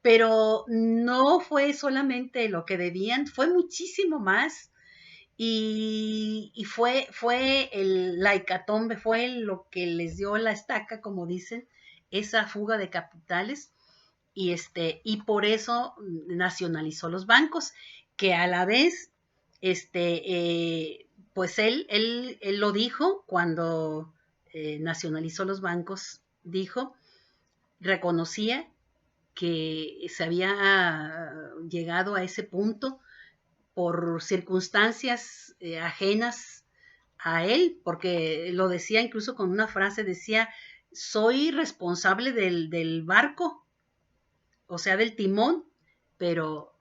Pero no fue solamente lo que debían, fue muchísimo más. Y fue la hecatombe, fue lo que les dio la estaca, como dicen, esa fuga de capitales. Y por eso nacionalizó los bancos, que a la vez, pues él lo dijo cuando nacionalizó los bancos, reconocía que se había llegado a ese punto por circunstancias ajenas a él, porque lo decía incluso con una frase, decía, soy responsable del barco, o sea, del timón, pero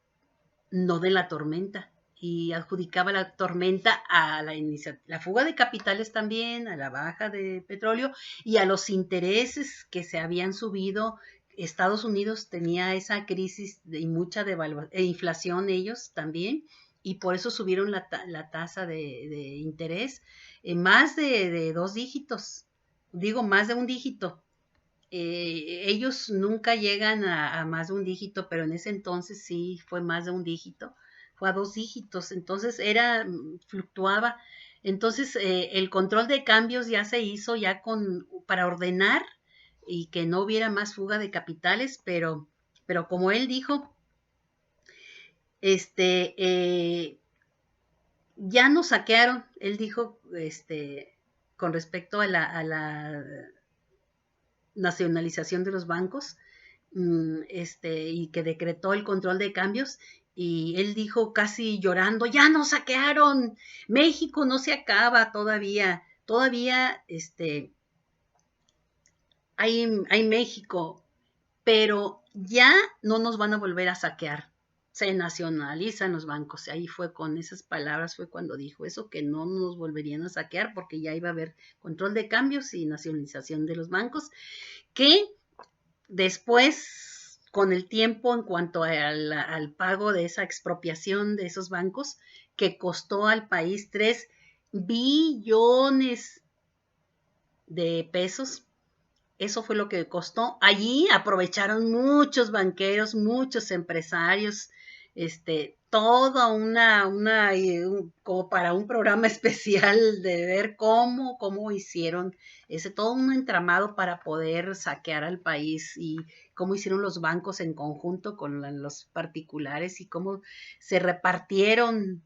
no de la tormenta. Y adjudicaba la tormenta a la fuga de capitales también, a la baja de petróleo y a los intereses que se habían subido. Estados Unidos tenía esa crisis y mucha inflación ellos también, y por eso subieron la tasa de interés más de 2 dígitos, digo más de un dígito. Ellos nunca llegan a más de un dígito, pero en ese entonces sí fue más de un dígito, fue a 2 dígitos, entonces fluctuaba. Entonces el control de cambios ya se hizo ya para ordenar y que no hubiera más fuga de capitales, pero como él dijo, ya nos saquearon, él dijo, con respecto a la nacionalización de los bancos, y que decretó el control de cambios, y él dijo casi llorando, ya nos saquearon, México no se acaba todavía, hay México, pero ya no nos van a volver a saquear. Se nacionalizan los bancos. Ahí fue con esas palabras, fue cuando dijo eso, que no nos volverían a saquear porque ya iba a haber control de cambios y nacionalización de los bancos, que después, con el tiempo, en cuanto al pago de esa expropiación de esos bancos, que costó al país 3 billones de pesos, eso fue lo que costó. Allí aprovecharon muchos banqueros, muchos empresarios, toda como para un programa especial de ver cómo hicieron todo un entramado para poder saquear al país y cómo hicieron los bancos en conjunto con los particulares y cómo se repartieron,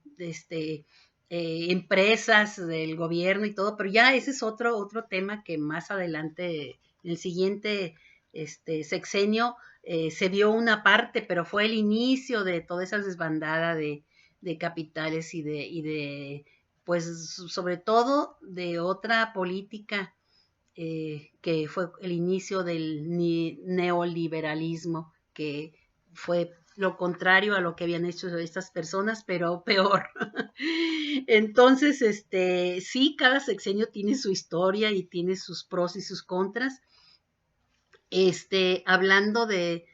empresas del gobierno y todo, pero ya ese es otro tema que más adelante en el siguiente sexenio se vio una parte, pero fue el inicio de toda esa desbandada de capitales pues sobre todo de otra política que fue el inicio del neoliberalismo, que fue lo contrario a lo que habían hecho estas personas, pero peor. Entonces, sí, cada sexenio tiene su historia y tiene sus pros y sus contras. Hablando de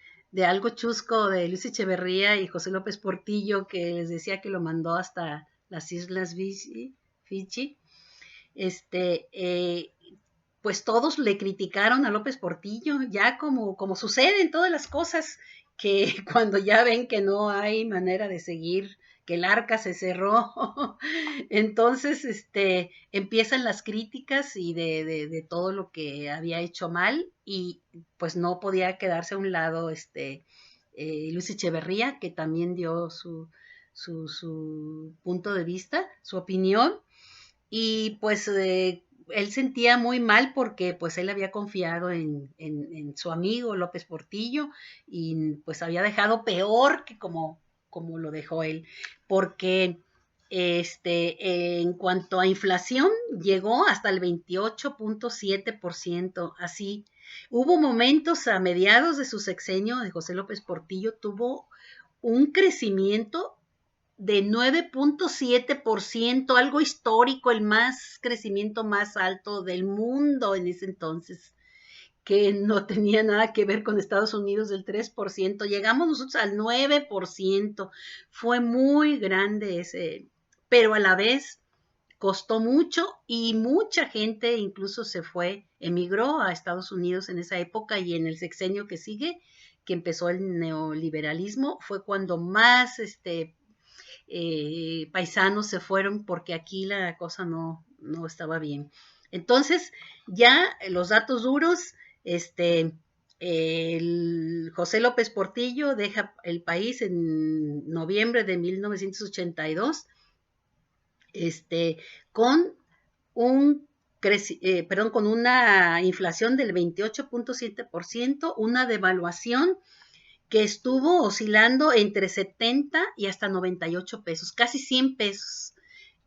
algo chusco de Luis Echeverría y José López Portillo, que les decía que lo mandó hasta las Islas Fiji, pues todos le criticaron a López Portillo, ya como sucede en todas las cosas, que cuando ya ven que no hay manera de seguir, que el arca se cerró, entonces empiezan las críticas y de todo lo que había hecho mal, y pues no podía quedarse a un lado Luis Echeverría, que también dio su punto de vista, su opinión, y pues él sentía muy mal porque pues él había confiado en su amigo López Portillo y pues había dejado peor que como lo dejó él, porque en cuanto a inflación llegó hasta el 28.7%, así. Hubo momentos a mediados de su sexenio de José López Portillo, tuvo un crecimiento de 9.7%, algo histórico, el más crecimiento más alto del mundo en ese entonces, que no tenía nada que ver con Estados Unidos del 3%. Llegamos nosotros al 9%. Fue muy grande ese, pero a la vez costó mucho y mucha gente incluso se fue, emigró a Estados Unidos en esa época, y en el sexenio que sigue, que empezó el neoliberalismo, fue cuando más paisanos se fueron, porque aquí la cosa no estaba bien. Entonces, ya los datos duros, José López Portillo deja el país en noviembre de 1982, con con una inflación del 28.7%, una devaluación que estuvo oscilando entre 70 y hasta 98 pesos, casi 100 pesos.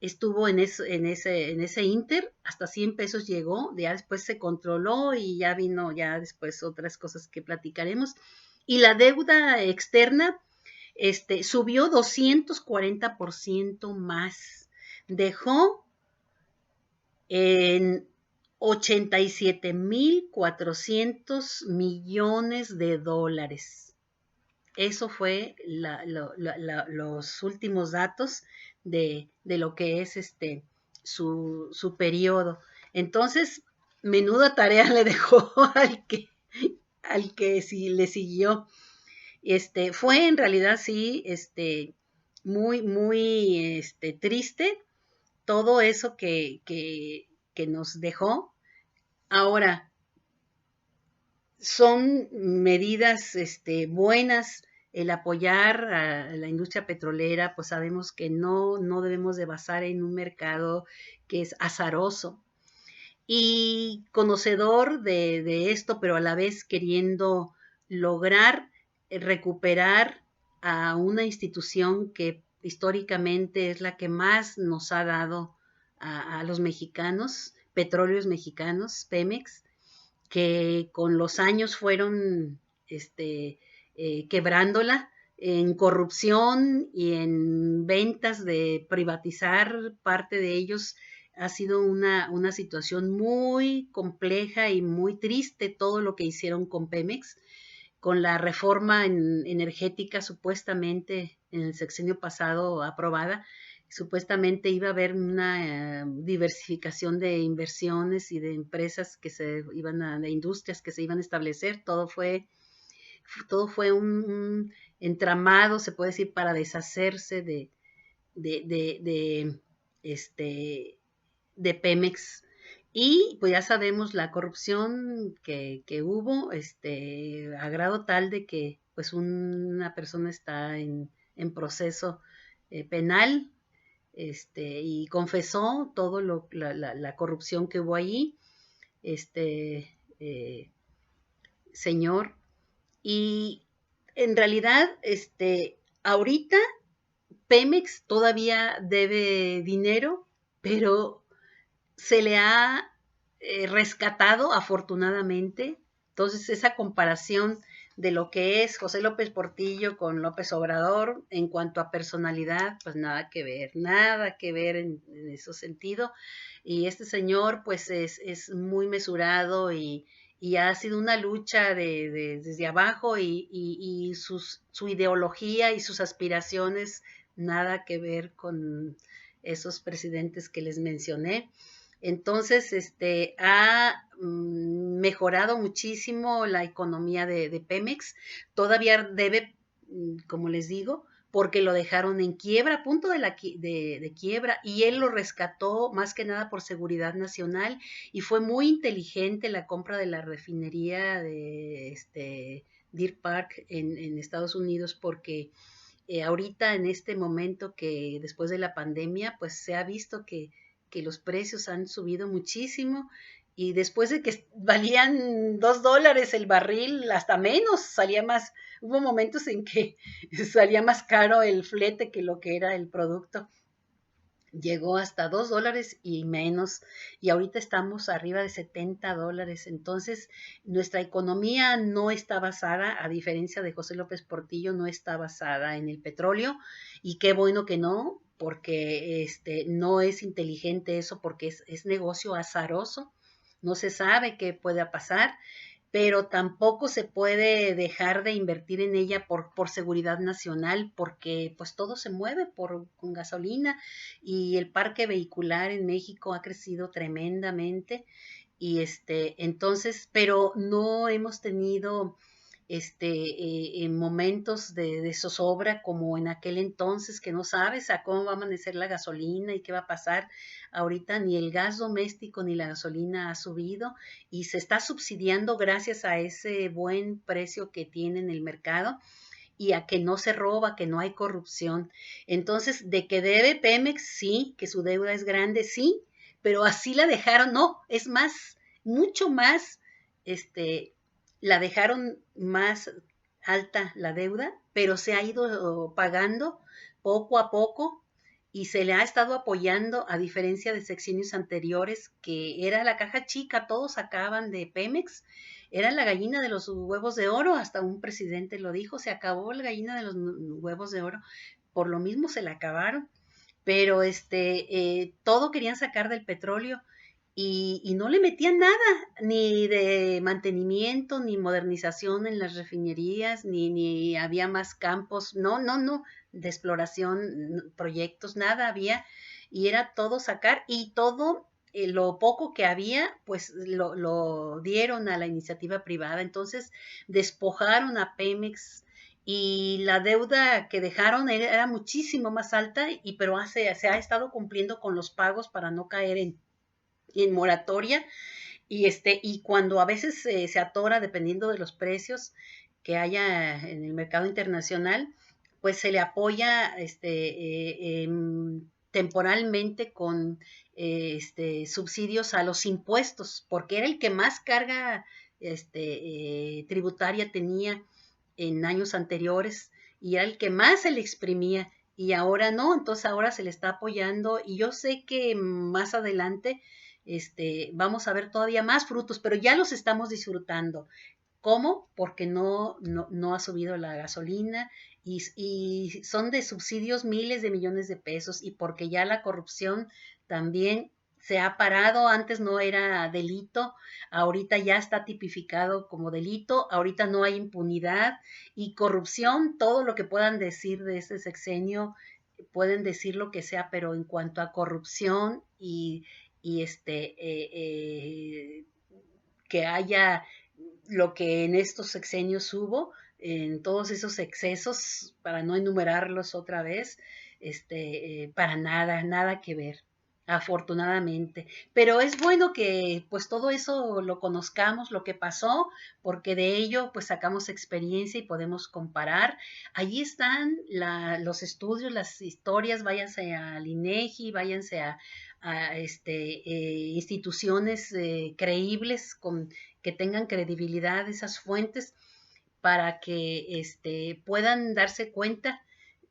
Estuvo en ese inter, hasta 100 pesos llegó, ya después se controló y ya vino ya después otras cosas que platicaremos. Y la deuda externa subió 240% más. Dejó en 87.400 millones de dólares. Eso fue los últimos datos de lo que es su periodo. Entonces, menuda tarea le dejó al que sí le siguió. Fue en realidad sí, muy triste todo eso que nos dejó. Ahora, son medidas buenas el apoyar a la industria petrolera, pues sabemos que no debemos de basar en un mercado que es azaroso. Y conocedor de esto, pero a la vez queriendo lograr recuperar a una institución que históricamente es la que más nos ha dado a los mexicanos, Petróleos Mexicanos, Pemex, que con los años fueron quebrándola en corrupción y en ventas de privatizar parte de ellos. Ha sido una situación muy compleja y muy triste todo lo que hicieron con Pemex, con la reforma energética supuestamente en el sexenio pasado aprobada. Supuestamente iba a haber una diversificación de inversiones y de empresas que se iban de industrias que se iban a establecer. Todo fue un entramado, se puede decir, para deshacerse de, de, de, este, de Pemex. Y pues ya sabemos la corrupción que hubo, a grado tal de que pues una persona está en proceso penal, y confesó todo la corrupción que hubo allí, eh, señor. Y en realidad, ahorita Pemex todavía debe dinero, pero se le ha rescatado afortunadamente. Entonces, esa comparación de lo que es José López Portillo con López Obrador en cuanto a personalidad, pues nada que ver en ese sentido. Y este señor, pues es muy mesurado y ha sido una lucha desde abajo y su ideología y sus aspiraciones, nada que ver con esos presidentes que les mencioné. Entonces, ha mejorado muchísimo la economía de Pemex. Todavía debe, como les digo, porque lo dejaron en quiebra, a punto de quiebra, y él lo rescató más que nada por seguridad nacional, y fue muy inteligente la compra de la refinería de Deer Park en Estados Unidos, porque ahorita en este momento que después de la pandemia, pues se ha visto que los precios han subido muchísimo y después de que valían $2 el barril, hasta menos, salía más, hubo momentos en que salía más caro el flete que lo que era el producto. Llegó hasta $2 y menos, y ahorita estamos arriba de $70. Entonces, nuestra economía no está basada, a diferencia de José López Portillo, no está basada en el petróleo, y qué bueno que no, porque no es inteligente eso, porque es negocio azaroso, no se sabe qué pueda pasar, pero tampoco se puede dejar de invertir en ella por seguridad nacional, porque pues todo se mueve con gasolina, y el parque vehicular en México ha crecido tremendamente, y entonces, pero no hemos tenido en momentos de zozobra como en aquel entonces, que no sabes a cómo va a amanecer la gasolina y qué va a pasar. Ahorita ni el gas doméstico ni la gasolina ha subido, y se está subsidiando gracias a ese buen precio que tiene en el mercado y a que no se roba, que no hay corrupción. Entonces, de que debe Pemex, sí, que su deuda es grande, sí, pero así la dejaron, no, es más, mucho más, la dejaron más alta la deuda, pero se ha ido pagando poco a poco y se le ha estado apoyando, a diferencia de sexenios anteriores, que era la caja chica, todos sacaban de Pemex, era la gallina de los huevos de oro, hasta un presidente lo dijo, se acabó la gallina de los huevos de oro, por lo mismo se la acabaron, pero todo querían sacar del petróleo, y no le metían nada, ni de mantenimiento, ni modernización en las refinerías, ni había más campos, no, de exploración, proyectos, nada había, y era todo sacar, y todo lo poco que había, pues lo dieron a la iniciativa privada. Entonces despojaron a Pemex, y la deuda que dejaron era muchísimo más alta, pero se ha estado cumpliendo con los pagos para no caer en moratoria, y cuando a veces se atora, dependiendo de los precios que haya en el mercado internacional, pues se le apoya temporalmente con subsidios a los impuestos, porque era el que más carga tributaria tenía en años anteriores, y era el que más se le exprimía, y ahora no. Entonces ahora se le está apoyando, y yo sé que más adelante vamos a ver todavía más frutos, pero ya los estamos disfrutando. ¿Cómo? Porque no ha subido la gasolina y son de subsidios miles de millones de pesos y porque ya la corrupción también se ha parado. Antes no era delito, ahorita ya está tipificado como delito, ahorita no hay impunidad y corrupción, todo lo que puedan decir de este sexenio, pueden decir lo que sea, pero en cuanto a corrupción y que haya lo que en estos sexenios hubo, en todos esos excesos, para no enumerarlos otra vez, para nada, nada que ver, afortunadamente. Pero es bueno que pues todo eso lo conozcamos, lo que pasó, porque de ello pues sacamos experiencia y podemos comparar. Allí están los estudios, las historias, váyanse al INEGI, váyanse a instituciones creíbles que tengan credibilidad esas fuentes para que puedan darse cuenta.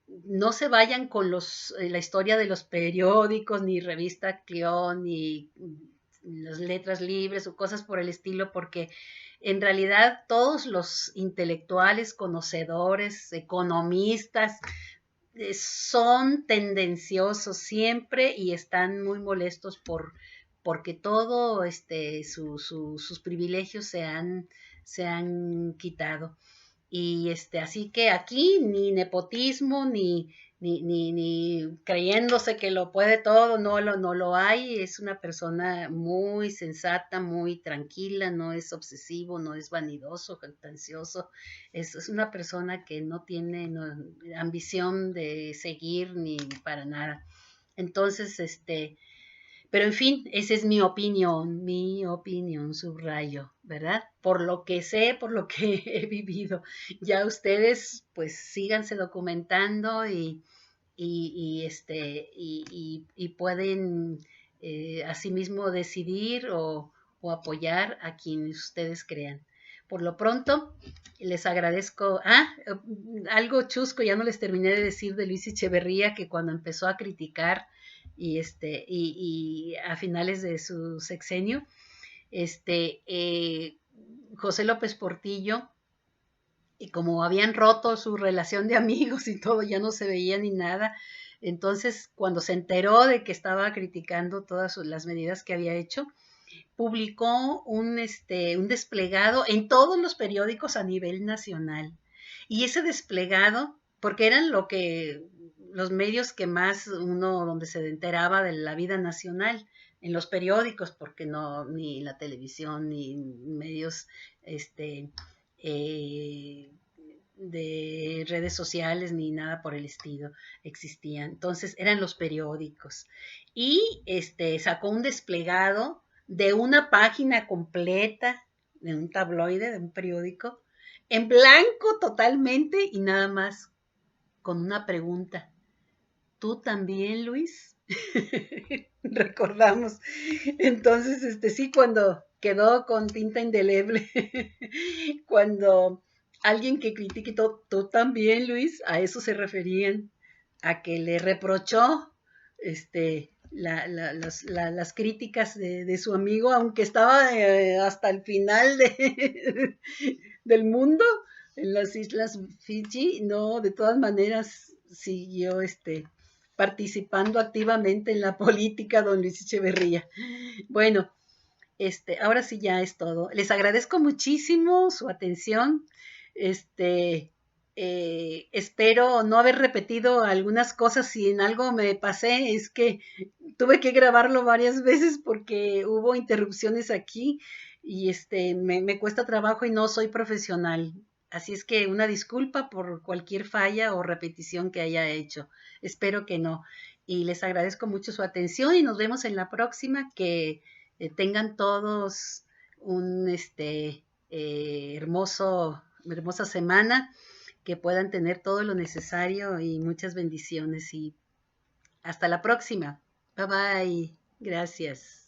No se vayan con la historia de los periódicos, ni revista Clión, ni las letras libres o cosas por el estilo, porque en realidad todos los intelectuales, conocedores, economistas, son tendenciosos siempre y están muy molestos porque todo sus privilegios se han quitado. Y así que aquí ni nepotismo, ni creyéndose que lo puede todo, no lo hay. Es una persona muy sensata, muy tranquila, no es obsesivo, no es vanidoso, jactancioso. Es una persona que no tiene ambición de seguir ni para nada. Entonces, pero en fin, esa es mi opinión, subrayo, ¿verdad? Por lo que sé, por lo que he vivido. Ya ustedes, pues, síganse documentando y pueden asimismo decidir o apoyar a quien ustedes crean. Por lo pronto, les agradezco. Algo chusco, ya no les terminé de decir de Luis Echeverría, que cuando empezó a criticar y a finales de su sexenio, José López Portillo, y como habían roto su relación de amigos y todo, ya no se veía ni nada. Entonces, cuando se enteró de que estaba criticando todas las medidas que había hecho, publicó un desplegado en todos los periódicos a nivel nacional. Y ese desplegado, porque eran los medios que más donde se enteraba de la vida nacional, en los periódicos, porque no, ni la televisión, ni medios, eh, de redes sociales ni nada por el estilo existían. Entonces eran los periódicos. Y sacó un desplegado de una página completa de un tabloide, de un periódico, en blanco totalmente y nada más con una pregunta. ¿Tú también, Luis? Recordamos. Entonces, sí, cuando quedó con tinta indeleble, cuando alguien que critique, tú también, Luis, a eso se referían, a que le reprochó las críticas de su amigo, aunque estaba hasta el final del mundo, en las islas Fiji, no, de todas maneras siguió participando activamente en la política don Luis Echeverría. Bueno, ahora sí ya es todo. Les agradezco muchísimo su atención. Espero no haber repetido algunas cosas. Si en algo me pasé, es que tuve que grabarlo varias veces porque hubo interrupciones aquí y me cuesta trabajo y no soy profesional. Así es que una disculpa por cualquier falla o repetición que haya hecho. Espero que no. Y les agradezco mucho su atención y nos vemos en la próxima. Que tengan todos un hermosa semana, que puedan tener todo lo necesario y muchas bendiciones. Y hasta la próxima. Bye bye. Gracias.